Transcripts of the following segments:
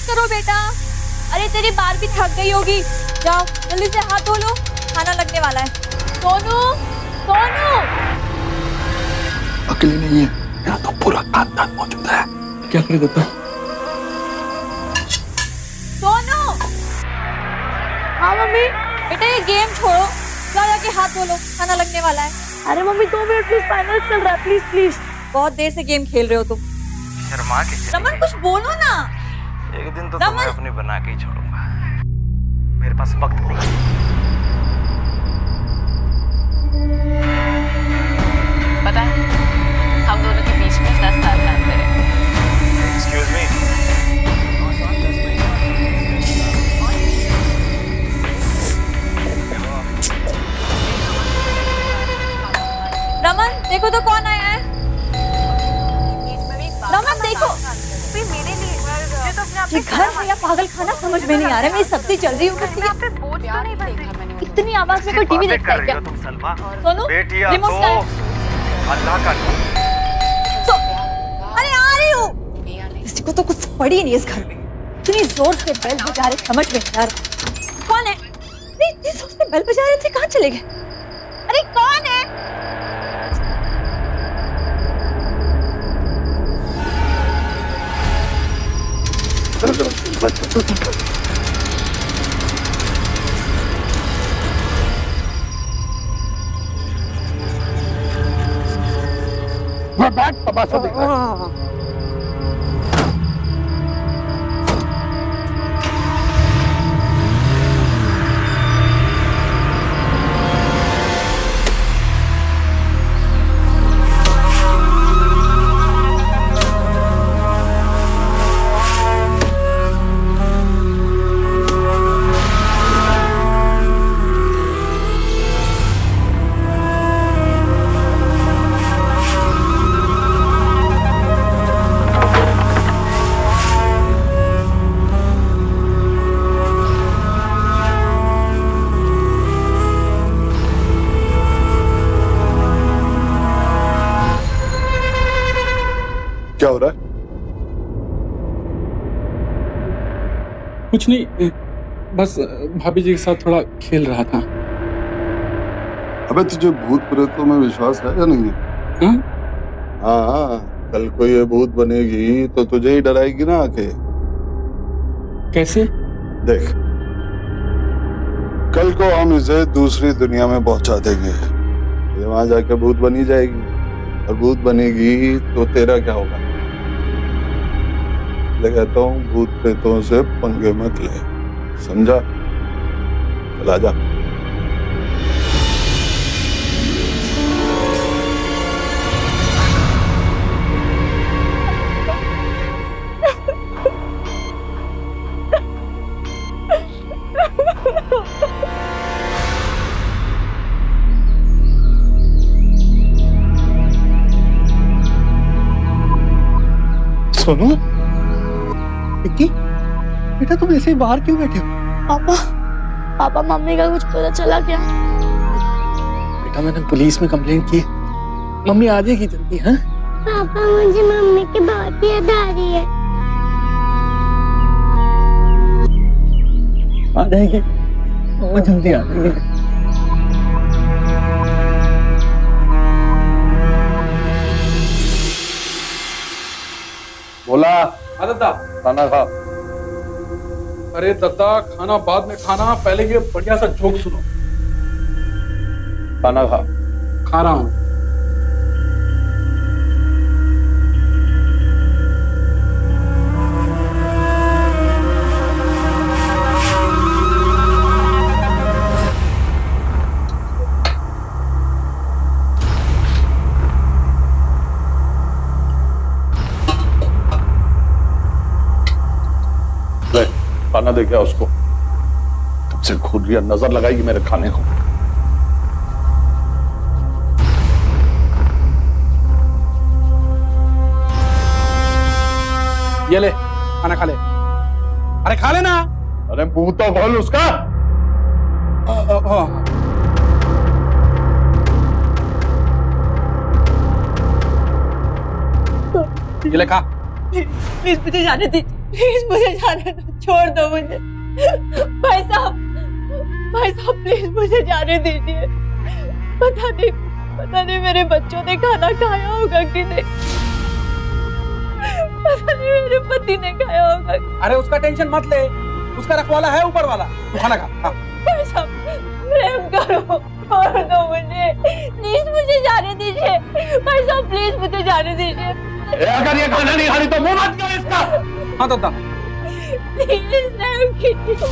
करो बेटा। अरे तेरी बार भी थक गई होगी, जाओ जल्दी से हाथ धो लो, खाना लगने वाला है। सोनू, सोनू। अकेले नहीं है, यहाँ तो पूरा खानदान मौजूद है। क्या करे दत्ता? सोनू। हाँ मम्मी। बेटा ये गेम छोड़ो, जाके हाथ धो लो, खाना लगने वाला है। अरे मम्मी 2 मिनट प्लीज, फाइनल चल रहा है, प्लीज प्लीज। बहुत देर से गेम खेल रहे हो तुम। शर्मा के रमन कुछ बोलो ना। एक दिन तो तुम्हें अपनी बना के ही छोड़ूंगा। मेरे पास वक्त नहीं है। पता है हम दोनों के बीच में 10 साल का अंतर है। Excuse me? रमन देखो तो कौन आया है। रमन देखो। ये घर है या पागल खाना समझ में नहीं आ रहा है। मेरी सब्जी चल रही है, इतनी आवाज में कोई टीवी देखता है क्या? सोनू रिमोट का है। अल्लाह का अरे आ रही हूँ। किसी को तो कुछ पड़ी नहीं इस घर में। इतनी जोर से बेल बजा रहे, समझ में नहीं आ रहा कौन है। नहीं इतनी जोर से बेल बजा रहे थे, कहाँ चले गए? अरे कौन है? बैठ तमाशा देख रहा है। क्या हो रहा है? कुछ नहीं, बस भाभी जी के साथ थोड़ा खेल रहा था। अबे तुझे भूत प्रेतों में विश्वास है या नहीं है? हाँ, कल को ये भूत बनेगी तो तुझे ही डराएगी ना आके। कैसे? देख, कल को हम इसे दूसरी दुनिया में पहुंचा देंगे। ये वहां जाके भूत बनी जाएगी, और भूत बनेगी तो तेरा क्या होगा? मैं कहता हूँ भूत प्रेतों से पंगे मत ले, समझा? चला जा। सोनू, विक्की, बेटा तुम ऐसे ही बाहर क्यों बैठे हो? पापा मम्मी का कुछ पता चला क्या? बेटा मैंने पुलिस में कंप्लेंट की, मम्मी आ जाएगी जल्दी। हाँ पापा मुझे मम्मी की बहुत याद आ रही है। आ जाएगी, मम्मा जल्दी आ जाएगी। बोला हाँ दत्ता। खाना खा। अरे दत्ता, खाना बाद में खाना, पहले ये बढ़िया सा जोक सुनो। खाना खा। खा रहा हूँ। खाना दे क्या उसको? कब से घूर लिया, नजर लगाएगी मेरे खाने को। ये ले खाना खा ले। अरे खा लेना। अरे मुंह तो खोल उसका। ये ले खा। प्लीज मुझे जाने दीजिए, प्लीज मुझे जाने दो, छोड़ दो मुझे। भाई साहब प्लीज मुझे जाने दीजिए। पता नहीं मेरे बच्चों ने खाना खाया होगा कि नहीं, पता नहीं मेरे पति ने खाया होगा। अरे उसका टेंशन मत ले, उसका रखवाला है ऊपर वाला, तू खाना खा। हाँ। भाई साहब प्रेम करो, छोड़ दो मुझे, प्लीज मुझे जाने दीजिए। भाई साहब प्लीज मुझे जाने दीजिए। अगर ये खाना नहीं खानी तो मुंह मत कर इसका। हाँ दादा, प्लीज नहीं कीजिए।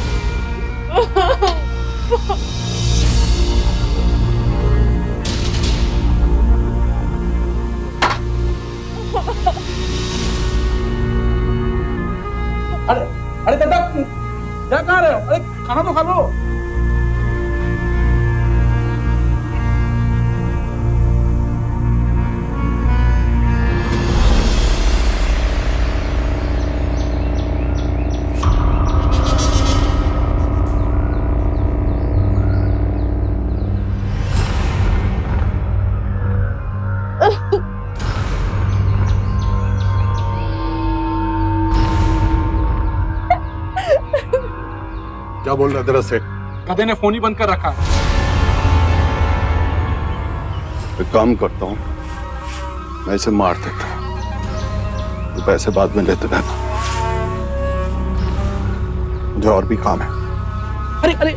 अरे दादा क्या कह रहे हो? अरे खाना तो खा लो। क्या बोल रहा है तेरा सेठ? गधे ने फोन ही बंद कर रखा है। एक काम करता हूँ, मैं इसे मार देता हूँ, तो पैसे बाद में लेते रहना, मुझे और भी काम है। अरे अरे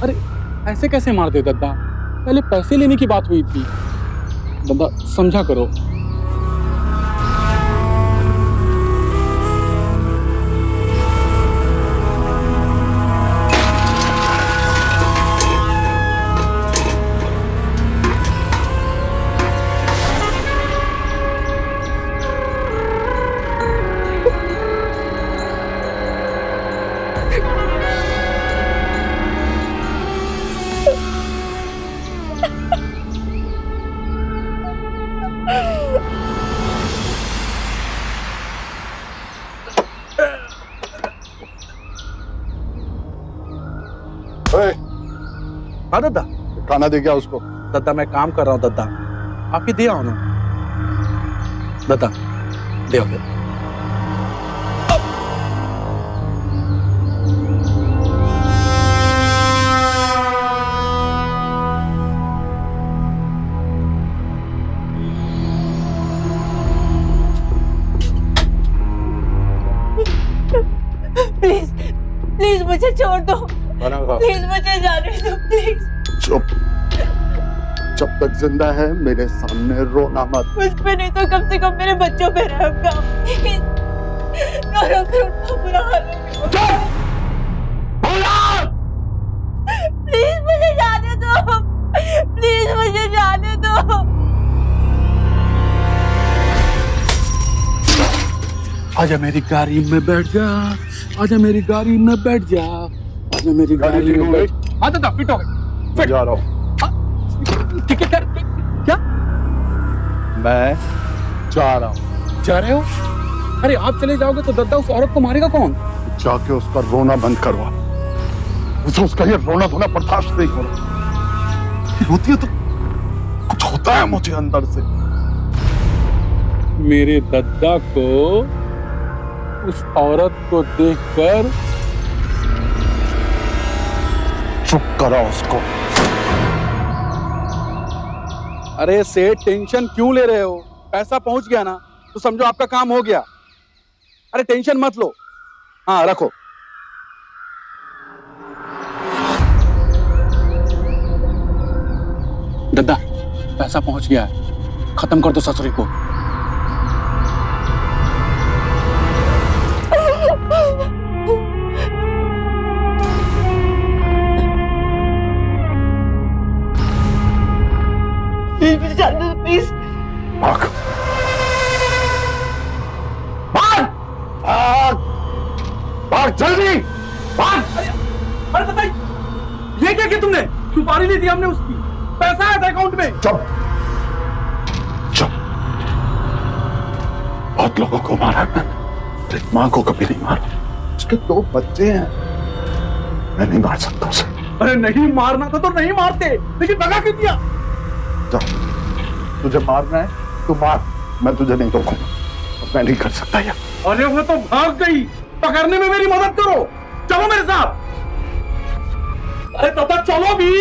अरे ऐसे कैसे मार दे दादा? पहले पैसे लेने की बात हुई थी। दादा समझा करो। हाँ दादा, खाना दे गया उसको। दादा मैं काम कर रहा हूँ दादा, आप ही दे आओ ना। दादा दे आओ। प्लीज मुझे छोड़ दो, खाना खा। प्लीज मुझे जाने दो, प्लीज। चुप, जब तक जिंदा है मेरे सामने रोना मत। मुझ पे नहीं तो कम से कम मेरे बच्चों पे रहम कर, प्लीज। रो रो कर उनका बुरा हाल है। प्लीज मुझे जाने दो, प्लीज मुझे जाने दो। आजा मेरी गाड़ी में बैठ जा, आजा मेरी गाड़ी में बैठ जा, आजा मेरी गाड़ी में बैठ। हाँ दादा फिट हो गए। मैं जा रहा हूँ। ठीक है क्या? मैं जा रहा हूँ। जा रहे हो? अरे आप चले जाओगे तो दादा उस औरत को मारेगा कौन? जाके उसका रोना बंद करवा, उसे उसका ये रोना धोना बर्दाश्त नहीं हो रहा। रोती है तो कुछ होता है मुझे अंदर से। मेरे दादा को उस औरत को देखकर चुप करा उसको। अरे सेठ टेंशन क्यों ले रहे हो? पैसा पहुंच गया ना तो समझो आपका काम हो गया। अरे टेंशन मत लो। हाँ रखो। दादा पैसा पहुंच गया है, खत्म कर दो ससुरी को। प्लीज भाग भाग भाग भाग, जल्दी भाग। अरे दादा ये क्या किया तुमने? सुपारी ली थी हमने उसकी, पैसा आया था अकाउंट में। चुप चुप, बहुत लोगों को मारा है, तेरी मां को कभी नहीं मारा। उसके 2 बच्चे हैं, मैं नहीं मार सकता उसे। अरे नहीं मारना था तो नहीं मारते, लेकिन भगा क्यों दिया? तुझे मारना है तो मार, मैं तुझे नहीं रोकूंगा। मैं नहीं कर सकता यार। अरे वो तो भाग गई, पकड़ने में मेरी मदद करो। चलो मेरे साथ। अरे तथा चलो भी।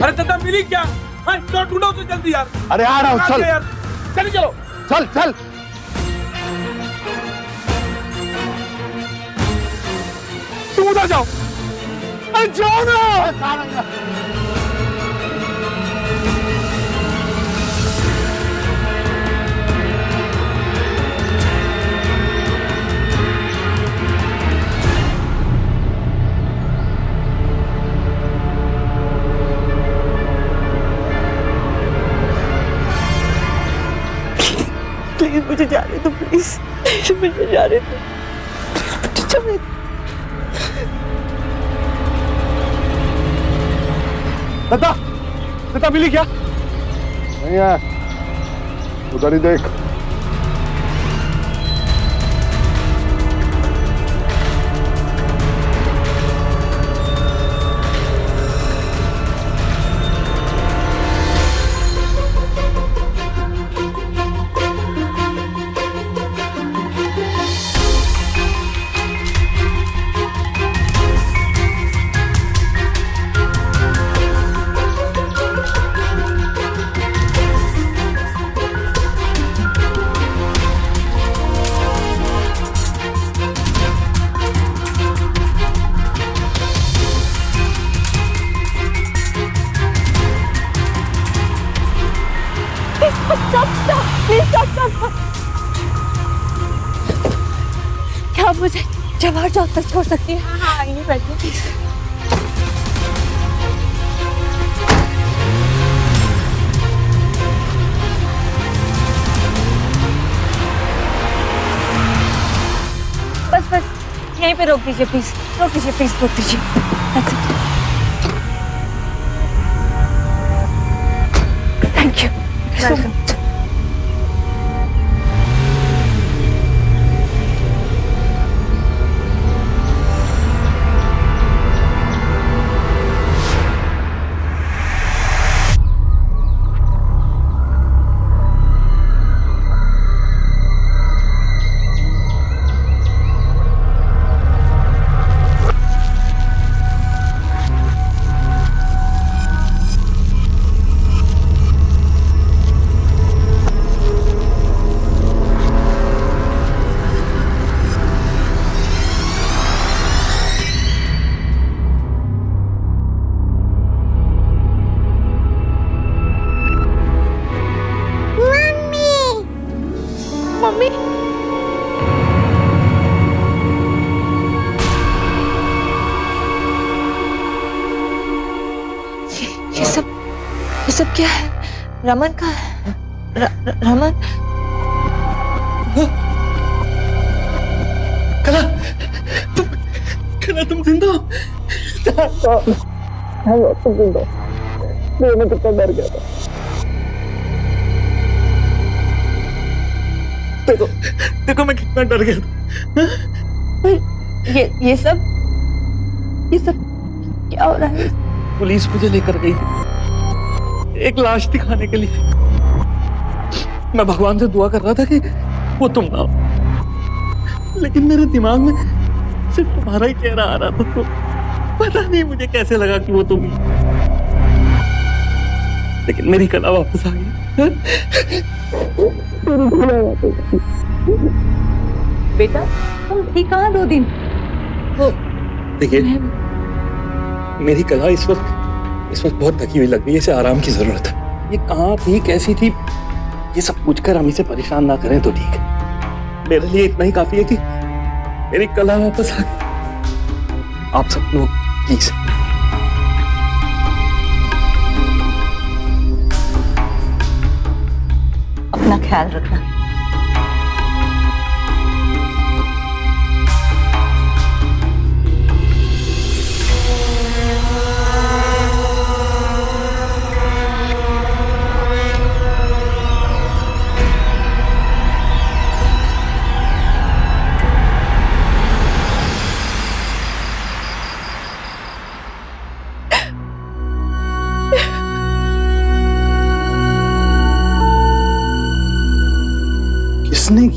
अरे तथा मिली क्या? हाँ, तो ढूंढो उसे जल्दी यार। अरे आ रहा हूँ, चल यार, चलिए चलो। चल चल। तुम उधर जाओ। अरे जाओ ना। प्लीज मुझे जाने दो, प्लीज मुझे जाने दो, मुझे जाने दो। तथा तथा मिली क्या? नहीं है, उधर ही देख। क्या आप मुझे जवाहर चौक तक छोड़ सकती है? हाँ आइए बैठिए प्लीज। बस बस यहीं पे रोक दीजिए प्लीज, रोक दीजिए प्लीज, रोक दीजिए। That's it. Thank you so much. Mummy ये सब क्या है? रमन का है? रमन कला कला तुम जिंदा हो? तुम जिंदा हो। मैं कितना डर गया था। देखो देखो मैं कितना डर गया था। ये सब क्या हो रहा है? पुलिस मुझे लेकर गई एक लाश दिखाने के लिए। मैं भगवान से दुआ कर रहा था कि वो तुम ना हो, लेकिन मेरे दिमाग में सिर्फ तुम्हारा ही चेहरा आ रहा था। तो पता नहीं मुझे कैसे लगा कि वो तुम ही। लेकिन मेरी कला वापस आ गई। बेटा तुम ठीक कहाँ 2 दिन? देखिए मेरी कला इस वक्त बहुत थकी हुई लग रही है, इसे आराम की जरूरत है। ये कहाँ थी, कैसी थी, ये सब पूछकर हम इसे परेशान ना करें तो ठीक है। मेरे लिए इतना ही काफी है कि मेरी कला वापस आ गई। आप सब लोग प्लीज अपना ख्याल रखना।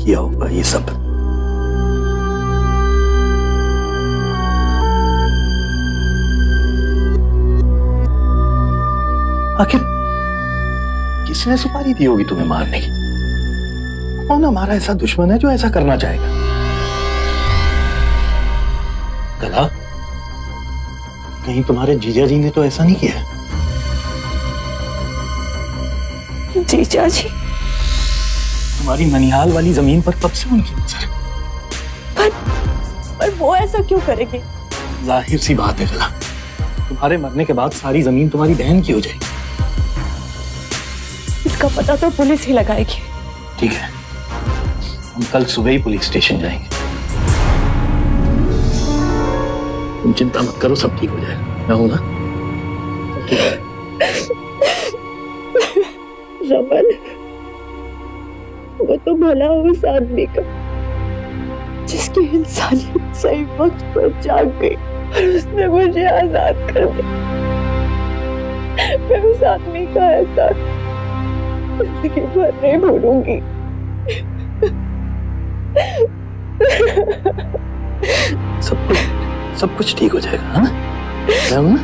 किया होगा ये सब। आखिर किसने सुपारी दी होगी तुम्हें मारने की? कौन हमारा ऐसा दुश्मन है जो ऐसा करना चाहेगा? कला, कहीं तुम्हारे जीजा जी ने तो ऐसा नहीं किया? जीजा जी? तुम्हारी ननिहाल वाली जमीन पर कब से उनकी नजर? पर वो ऐसा क्यों करेंगे? जाहिर सी बात है कला, तुम्हारे मरने के बाद सारी जमीन तुम्हारी बहन की हो जाएगी। इसका पता तो पुलिस ही लगाएगी। ठीक है, हम कल सुबह ही पुलिस स्टेशन जाएंगे। तुम चिंता मत करो, सब ठीक हो जाएगा। मैं हूं ना? ठीक है। रमन, वो तो भला उस आदमी का जिसकी इंसानियत सही वक्त पर जाग गई और उसने मुझे आजाद कर दिया। मैं उस आदमी का एहसान जिंदगी भर नहीं भूलूंगी। सब कुछ ठीक हो जाएगा, हाँ? मैं हूं ना?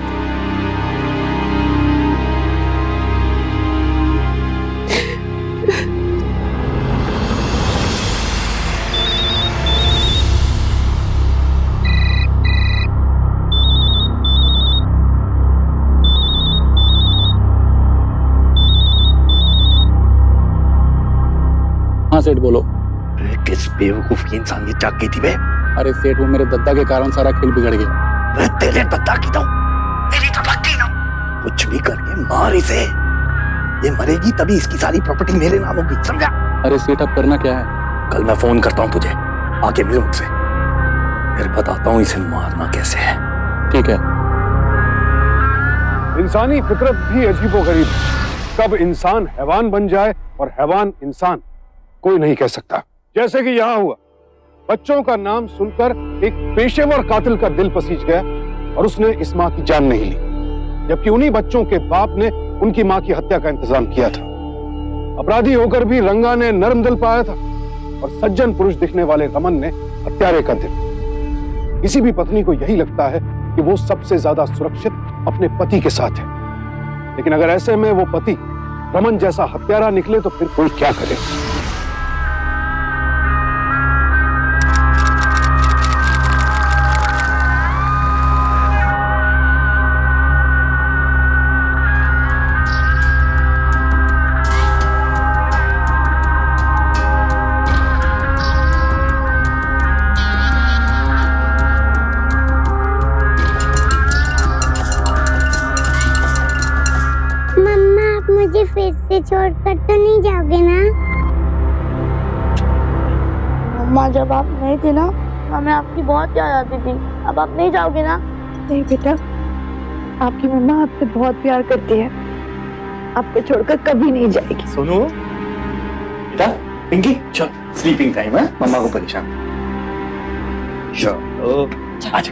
हाँ सेठ बोलो। किस बेवकूफ की इंसानियत जाग गई थी बे? अरे सेठ, वो मेरे दद्दा के कारण सारा खेल बिगड़ गया। अरे तेरे दद्दा की तो तेरी तो लगती ना। कुछ भी करके मार इसे। ये मरेगी तभी इसकी सारी प्रॉपर्टी मेरे नाम होगी, समझा? अरे सेठ, अब करना क्या है? कल मैं फोन करता हूँ तुझे, आके मिल मुझसे, फिर बताता हूँ इसे मारना कैसे है। ठीक है। इंसानी फितरत भी अजीबोगरीब है। कब इंसान हैवान बन जाए और हैवान इंसान, कोई नहीं कह सकता। जैसे कि यहाँ हुआ, बच्चों का नाम सुनकर एक पेशेवर कातिल का दिल पसीज गया और उसने इस माँ की जान नहीं ली, जबकि उन्हीं बच्चों के बाप ने उनकी माँ की हत्या का इंतजाम किया था। अपराधी होकर भी रंगा ने नर्म दिल पाया था और सज्जन पुरुष दिखने वाले रमन ने हत्यारे का दिल। किसी भी पत्नी को यही लगता है कि वो सबसे ज्यादा सुरक्षित अपने पति के साथ है, लेकिन अगर ऐसे में वो पति रमन जैसा हत्यारा निकले तो फिर कोई क्या करे। मुझे फिर से छोड़कर तो नहीं जाओगे ना? मम्मा, जब आप नहीं थे ना, हमें आपकी बहुत याद आती थी। अब आप नहीं जाओगे ना? नहीं बेटा, आपकी मम्मा आपसे बहुत प्यार करती है, आपको छोड़कर कभी नहीं जाएगी। सुनो बेटा, पिंकी चल, स्लीपिंग टाइम है, मम्मा को परेशान। चलो आज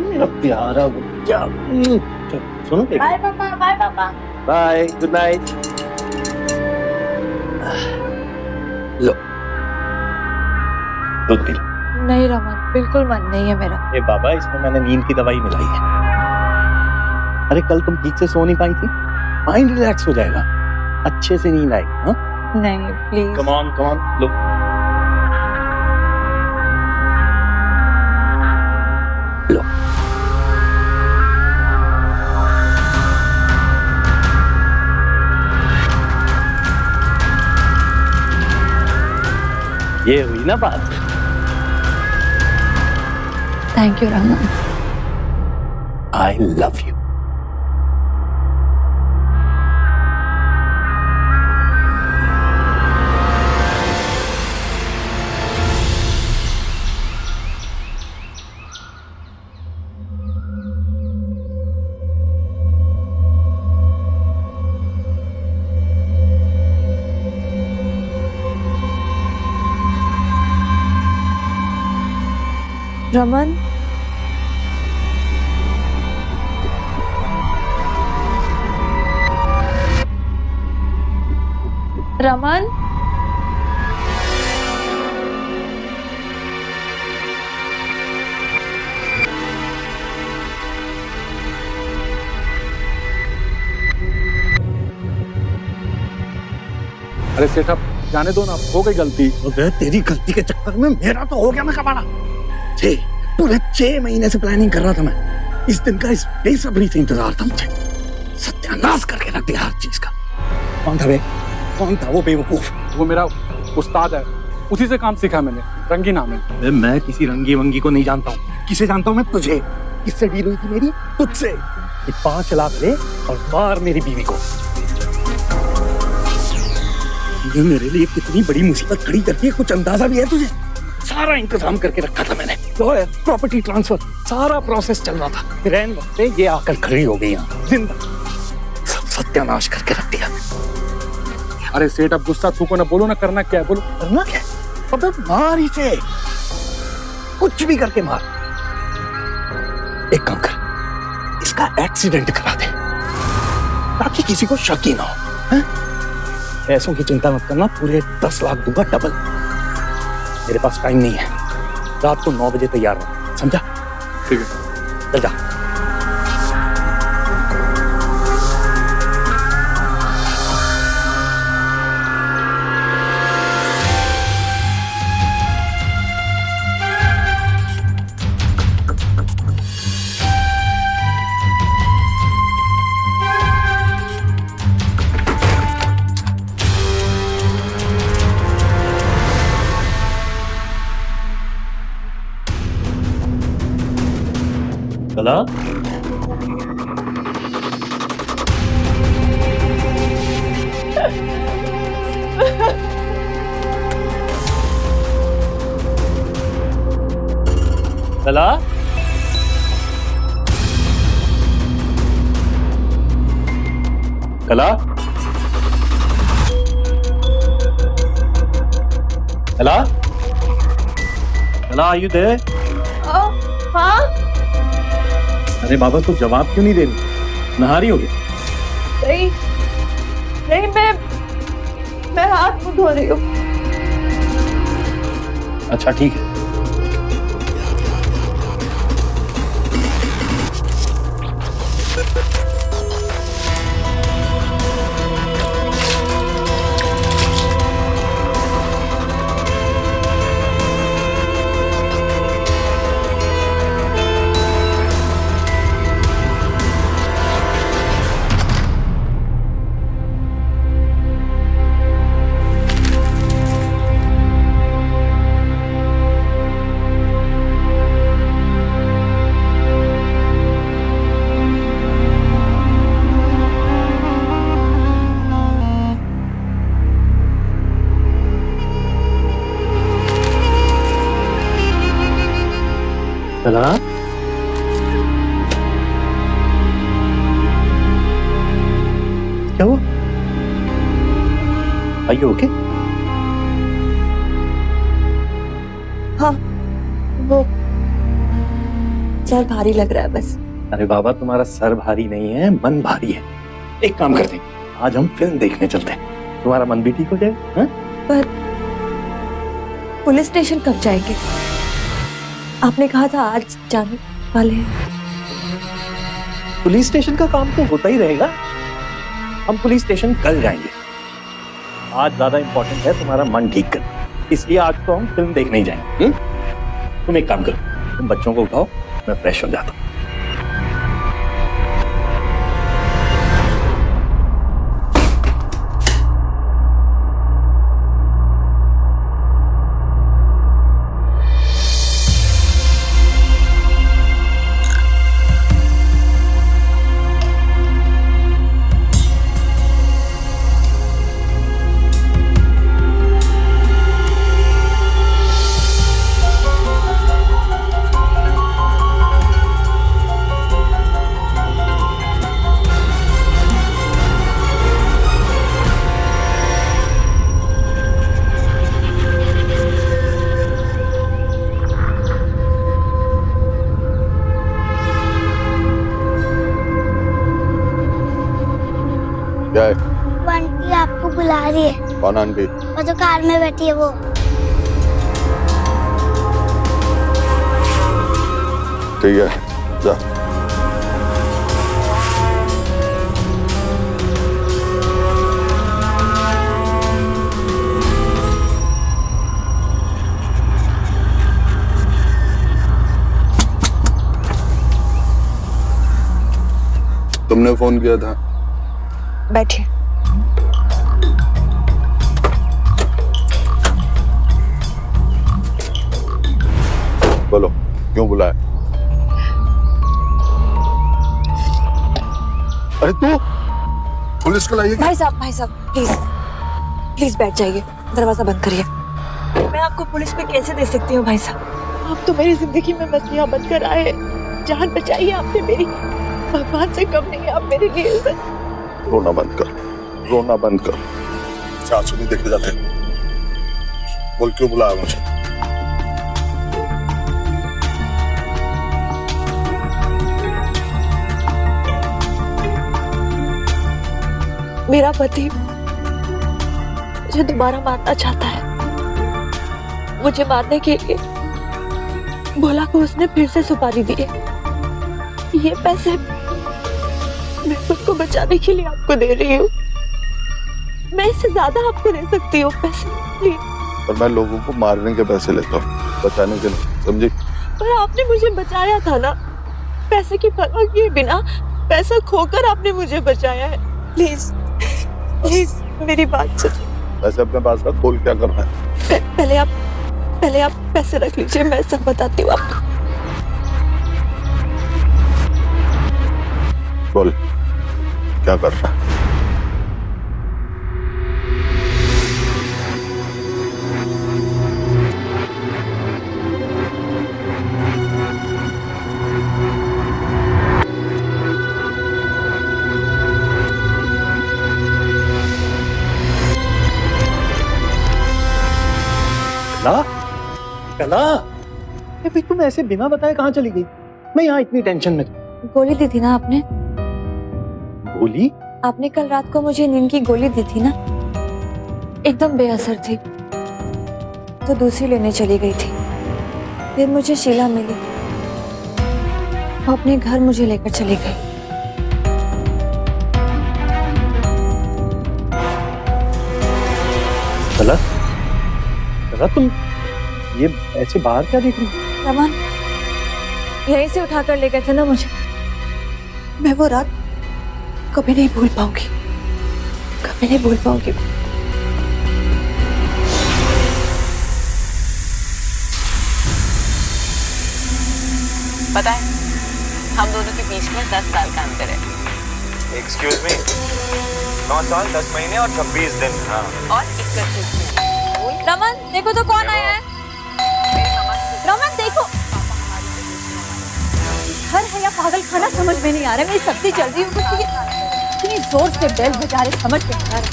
मेरा प्यारा बच्चा। सुनो, बाय पापा, बाय पापा। Bye, good night. लो दूध पी लो। नहीं रमन, बिल्कुल मन नहीं है मेरा। ए बाबा, इसमें मैंने नींद की दवाई मिलाई है। अरे कल तुम ठीक से सो नहीं पाई थी, माइंड रिलैक्स हो जाएगा, अच्छे से नींद आएगी। हाँ नहीं प्लीज। कम ऑन लो। लो ये हुई ना बात। Thank you Raman. I love you. Raman, Raman, अरे सेठ अब जाने दो ना, हो गई गलती। अबे तेरी गलती के चक्कर में मेरा तो हो गया मैं कबाड़ा। पूरे 6 महीने से प्लानिंग कर रहा था मैं। इस दिन का इस बेसब्री से इंतजार था मुझे। सत्यानाश करके रख दिया हर चीज का। कौन था बे? कौन था वो बेवकूफ? वो मेरा उस्ताद है, उसी से काम सीखा मैंने। रंगी नाम है। मैं किसी रंगी वंगी को नहीं जानता हूँ। किसे जानता हूँ मैं? तुझे। किससे डील हुई थी मेरी? तुझसे। 5 लाख ले और मार मेरी बीवी को। ये मेरे लिए कितनी बड़ी मुसीबत खड़ी करती है, कुछ अंदाजा भी है तुझे? सारा इंतजाम करके रखा था मैंने। लॉयर, प्रॉपर्टी ट्रांसफर, सारा प्रोसेस चल रहा था। फिर ऐन वक्त पे ये आकर खड़ी हो गई यहाँ जिंदा। सब सत्यानाश करके रख दिया। अरे सेठ अब गुस्सा थूको ना, बोलो ना करना क्या है, बोलो। करना क्या? अबे मार इसे, कुछ भी करके मार। एक काम कर, इसका एक्सीडेंट करा दे ताकि किसी को शक ही ना हो। पैसों की चिंता मत करना, पूरे 10 लाख दूंगा डबल। मेरे पास टाइम नहीं है, रात को 9 बजे तैयार रहो, समझा? ठीक है, चल जा। कला, कला, कला, कला, कला, आर यू देयर? हाँ अरे बाबा तू जवाब क्यों नहीं दे रही? नहा रही होगी? नहीं नहीं, मैं हाथ मुंह धो रही हूँ। अच्छा ठीक है। कला, क्या हुआ? Are you okay? हाँ, वो सर भारी लग रहा है बस। अरे बाबा तुम्हारा सर भारी नहीं है, मन भारी है। एक काम करते हैं, आज हम फिल्म देखने चलते हैं, तुम्हारा मन भी ठीक हो जाए। हाँ? पर पुलिस स्टेशन कब जाएंगे? आपने कहा था आज जाने वाले हैं। पुलिस स्टेशन का काम तो होता ही रहेगा। हम पुलिस स्टेशन कल जाएंगे। आज ज्यादा इंपॉर्टेंट है तुम्हारा मन ठीक करना, इसलिए आज तो हम फिल्म देखने ही जाएंगे। तुम एक काम करो, तुम बच्चों को उठाओ, मैं फ्रेश हो जाता हूँ। क्या है? वो आंटी आपको बुला रही है। कौन आंटी? वो जो कार में बैठी है वो। ठीक है, जा। तुमने फोन किया था। बैठिए। बोलो, क्यों बुलाया? अरे तू पुलिस को लाइए। भाई साहब प्लीज प्लीज बैठ जाइए, दरवाजा बंद करिए। मैं आपको पुलिस में कैसे दे सकती हूँ भाई साहब? आप तो मेरी जिंदगी में मछलियाँ बनकर आए, जान बचाई आपने मेरी। भगवान से कम नहीं आप मेरे लिए। रोना बंद कर, रोना बंद कर। आंसू नहीं देखे जाते। बोल, क्यों बुलाया मुझे? मेरा पति मुझे दोबारा मारना चाहता है। मुझे मारने के लिए भोला को उसने फिर से सुपारी दी है। ये पैसे मैं खुद को बचाने के लिए आपको दे रही हूँ। मैं इससे ज्यादा आपको दे सकती हूँ पैसे, प्लीज। और मैं लोगों को मारने के पैसे लेता हूँ, बचाने के नहीं, समझी? पर आपने मुझे बचाया था ना, पैसे की परवाह किए बिना पैसा खोकर आपने मुझे बचाया है। प्लीज प्लीज मेरी बात सुनिए। पैसे अपने पास रख, बोल क्या करना है? पहले आप पैसे रख लीजिए, मैं सब बताती हूँ आपको। बोल, क्या कर रहा है? कला, भाई तुम ऐसे बिना बताए कहाँ चली गई? मैं यहाँ इतनी टेंशन में था। गोली दी थी ना आपने? गोली? आपने कल रात को मुझे नींद की गोली दी थी ना, एकदम बेअसर थी, तो दूसरी लेने चली गई थी। फिर मुझे शीला मिली, वो अपने घर मुझे लेकर चली गई। कला, कला तुम ये ऐसे बाहर क्या देख रही हो? रमन यहीं से उठाकर ले गए थे ना मुझे। मैं वो रात कभी नहीं भूल पाऊंगी, कभी नहीं भूल पाऊंगी। पता है हम दोनों के बीच में 10 साल का अंतर है। एक्सक्यूज मी, 9 साल 10 महीने और 26 दिन। हाँ, और 31 दिन। रमन देखो तो कौन आया है। रमन देखो, घर है या पागल खाना समझ में नहीं आ रहा। मेरी सब्जी चल रही है, इतनी जोर से बेल बजा रहे, समझ में नहीं आ रहा।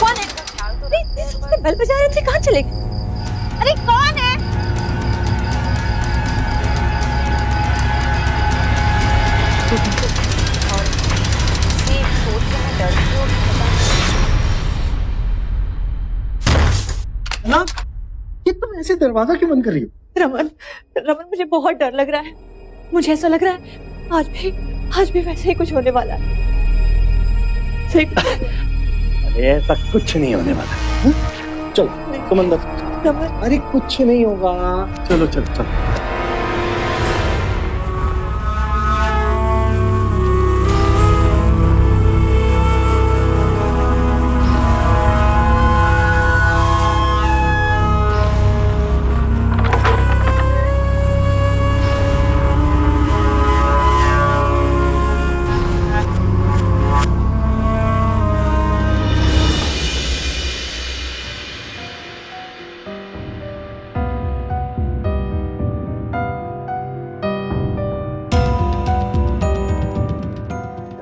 कौन है? इतनी जोर से बेल बजा रहे थे, कहाँ चले गए? अरे कौन है? ना, ये तुम ऐसे दरवाजा क्यों बंद कर रही हो? रमन मुझे बहुत डर लग रहा है। मुझे ऐसा लग रहा है आज भी वैसे ही कुछ होने वाला है। अरे ऐसा कुछ नहीं होने वाला। चलो तुम अंदर। रमन, अरे कुछ नहीं होगा, चलो चलो चलो।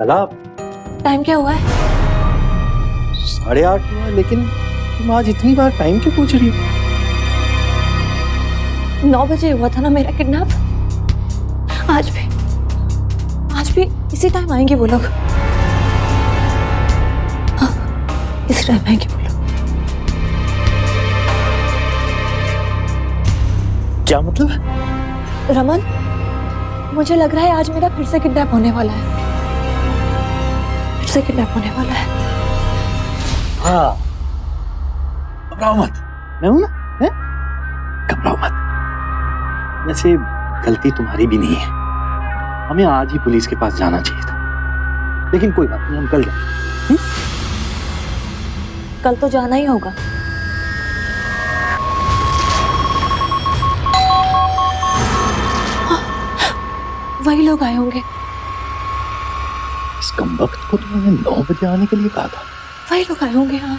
कला, टाइम क्या हुआ है? 8:30 हुआ, लेकिन तुम आज इतनी बार टाइम क्यों पूछ रही हो? 9 बजे हुआ था ना मेरा किडनैप। आज भी इसी टाइम आएंगे वो लोग। हाँ, इसी टाइम आएंगे वो लोग। क्या मतलब? रमन, मुझे लग रहा है आज मेरा फिर से किडनैप होने वाला है। फिर से किडनैप होने वाला है। हाँ, घबराओ मत, मैं हूं ना, हैं? घबराओ मत। वैसे गलती तुम्हारी भी नहीं है, हमें आज ही पुलिस के पास जाना चाहिए था। लेकिन कोई बात नहीं, हम कल जाएंगे। कल तो जाना ही होगा। वही लोग आए होंगे। इस कमबख्त को तो मैंने 9 बजे आने के लिए कहा था। वही लोग आए होंगे। हाँ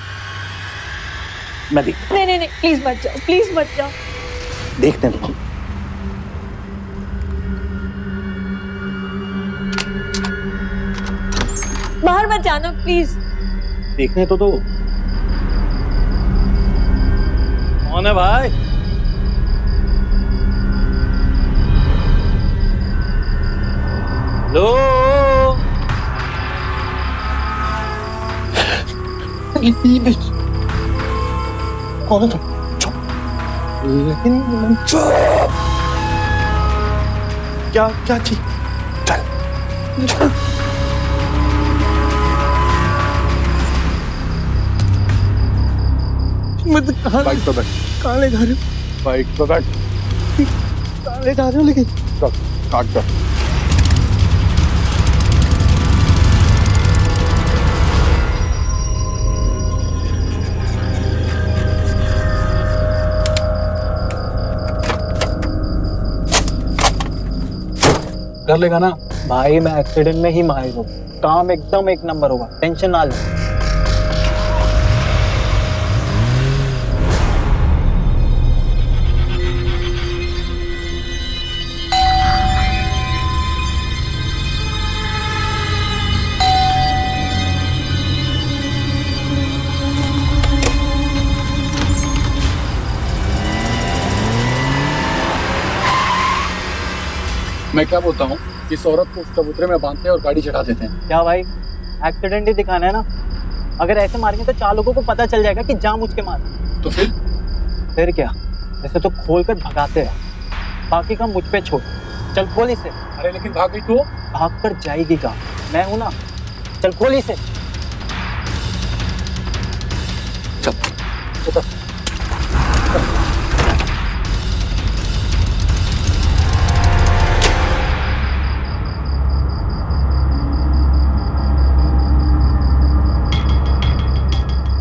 मैं देख नहीं नहीं नहीं, प्लीज मत जाओ, प्लीज मत जाओ। देखते हैं। बाहर मत जाना प्लीज। देखने तो दो। कौन है भाई? लो कौन है तुम? चुप। लेकिन चुप। क्या क्या चीज? चल चल। मैं तो बाइक पे बैठ, कहाँ ले जा रहे हो? बाइक पे बैठ। कहाँ ले जा रहे हो? लेकिन चल काट कर। कर लेगा ना भाई, मैं एक्सीडेंट में ही माहिर हूँ। काम एकदम 1 नंबर होगा, टेंशन ना लो। मैं क्या बोलता हूँ, इस औरत को उस चबूतरे में बांधते हैं और गाड़ी चढ़ा देते हैं। क्या भाई, एक्सीडेंट ही दिखाना है ना? अगर ऐसे मारेंगे तो 4 लोगों को पता चल जाएगा कि जानबूझ के मारे। तो फिर क्या, ऐसे तो खोल कर भगाते रहे, बाकी काम मुझ पे छोड़। चल खोल इसे। अरे लेकिन भाग गई तो? भाग कर जाएगी कहाँ? मैं हूं ना, चल खोल इसे।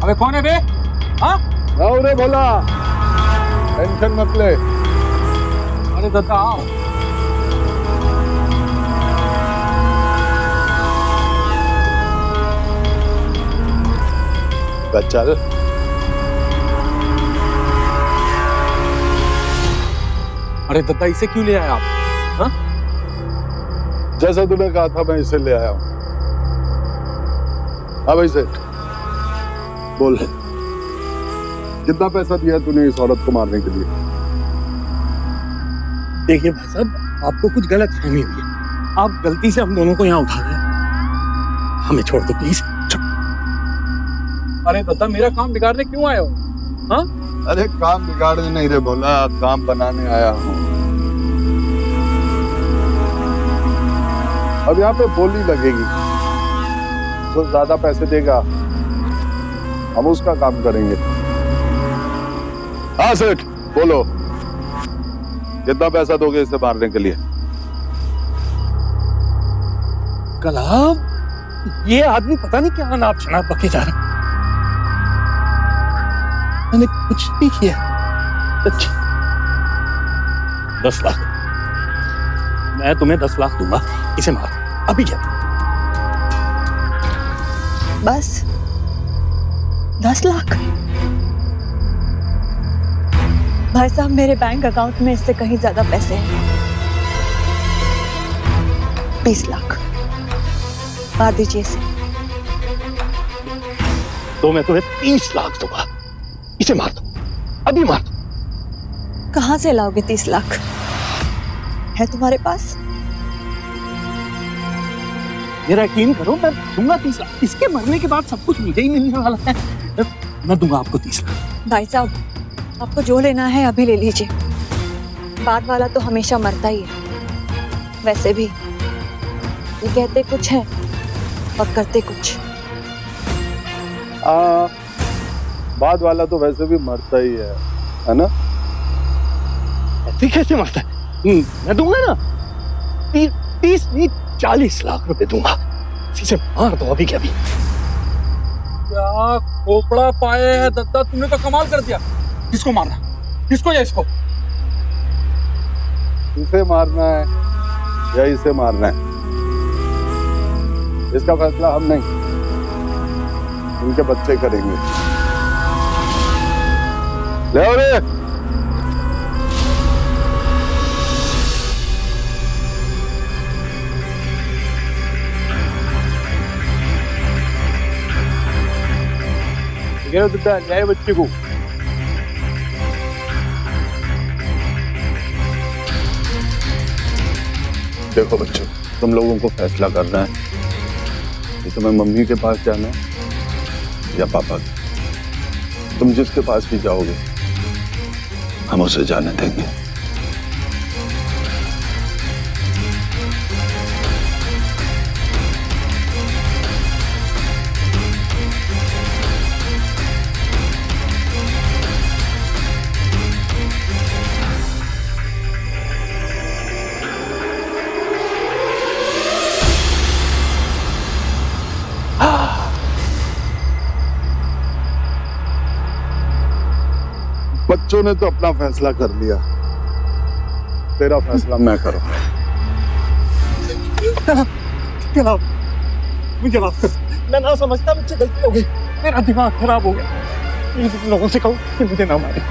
अबे कौन है बे? हाँ? आओ रे भोला, टेंशन मत ले। अरे दत्ता आओ। चल। अरे दत्ता, इसे क्यों ले आए आप? हाँ? जैसा तूने कहा था मैं इसे ले आया हूं। हाँ भाई सेठ, बोल कितना पैसा दिया तूने इस औरत को मारने के लिए? देखिए भाई साहब, आपको कुछ गलत फहमी हुई है। आप गलती से हम दोनों को यहाँ उठा गए, हमें छोड़ दो प्लीज। अरे दत्ता, मेरा काम बिगाड़ने क्यों आए हो? हाँ? अरे काम बिगाड़ने नहीं रे भोला, काम बनाने आया हूँ। अब यहाँ पे बोली लगेगी, जो ज्यादा पैसे देगा हम उसका काम करेंगे। हाँ सेठ बोलो, कितना पैसा दोगे इसे मारने के लिए? कलाम, ये आदमी पता नहीं क्या नाप शनाप बके जा रहा है। मैंने कुछ नहीं किया। 10 लाख, मैं तुम्हें 10 लाख दूंगा, इसे मार अभी। क्या बस 10 लाख? भाई साहब, मेरे बैंक अकाउंट में इससे कहीं ज्यादा पैसे हैं। 20 लाख मार दीजिए इसे। तो मैं तुम्हें 30 लाख दूंगा, इसे मार दो अभी, मार दो। कहां से लाओगे 30 लाख? है तुम्हारे पास? मेरा यकीन करो, मैं दूंगा 30 लाख। इसके मरने के बाद सब कुछ मुझे ही मिलने वाला है। मैं दूंगा आपको 30 लाख। भाई साहब, आपको जो लेना है अभी ले लीजिए। बाद वाला तो हमेशा मरता ही है। वैसे भी ये कहते कुछ है और करते कुछ। बाद वाला तो वैसे भी मरता ही है ना? ऐसे कैसे मरता है? मैं दूंगा ना 30 नहीं 40 लाख रुपए दूंगा। इसी से मार दो अभी के अभी। क्या खोपड़ा पाए है दद्दा, तुमने तो कमाल कर दिया। किसको मारना, किसको या इसको? इसे मारना है या इसे मारना है, इसका फैसला हम नहीं, उनके बच्चे करेंगे। ले आओ रे। न्याय बच्चे को देखो बच्चों, तुम लोगों को फैसला करना है कि तुम्हें मम्मी के पास जाना है या पापा के। तुम जिसके पास भी जाओगे हम उसे जाने देंगे। बच्चों ने तो अपना फैसला कर लिया, तेरा फैसला मैं करूंगा। मुझे माफ कर, मैं ना समझता, मुझसे गलती हो गई, मेरा दिमाग खराब हो गया। इन लोगों से कहूँ कि मुझे ना मारे।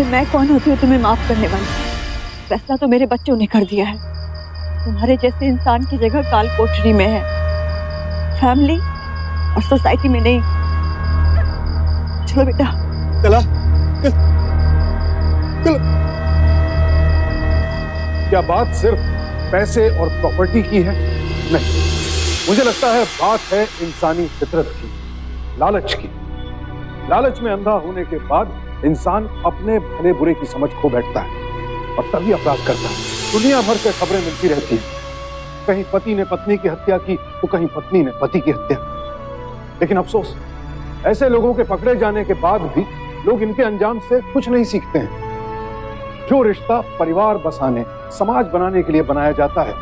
मैं कौन होती हूँ तुम्हें माफ करने वाली? फैसला तो मेरे बच्चों ने कर दिया है। तुम्हारे जैसे इंसान की जगह काल कोठरी में है, फैमिली और सोसाइटी में नहीं। चलो बेटा। कला, क्या बात सिर्फ पैसे और प्रॉपर्टी की है? नहीं, मुझे लगता है बात है इंसानी फितरत की, लालच की। लालच में अंधा होने के बाद इंसान अपने भले बुरे की समझ खो बैठता है और तभी अपराध करता है। दुनिया भर से खबरें मिलती रहती हैं, कहीं पति ने पत्नी की हत्या की तो कहीं पत्नी ने पति की हत्या। लेकिन अफसोस, ऐसे लोगों के पकड़े जाने के बाद भी लोग इनके अंजाम से कुछ नहीं सीखते हैं। जो रिश्ता परिवार बसाने, समाज बनाने के लिए बनाया जाता है,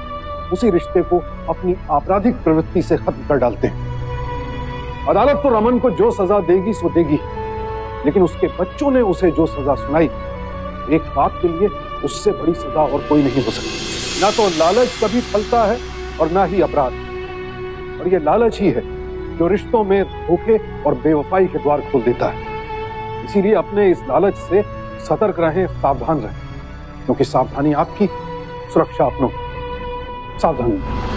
उसी रिश्ते को अपनी आपराधिक प्रवृत्ति से खत्म कर डालते हैं। अदालत तो रमन को जो सजा देगी सो देगी, लेकिन उसके बच्चों ने उसे जो सजा सुनाई, एक बाप के लिए उससे बड़ी सजा और कोई नहीं हो सकती। ना तो लालच कभी फलता है और ना ही अपराध, और ये लालच ही है जो रिश्तों में धोखे और बेवफाई के द्वार खोल देता है। इसीलिए अपने इस लालच से सतर्क रहें, सावधान रहें, क्योंकि सावधानी आपकी, सुरक्षा अपनों। सावधानी।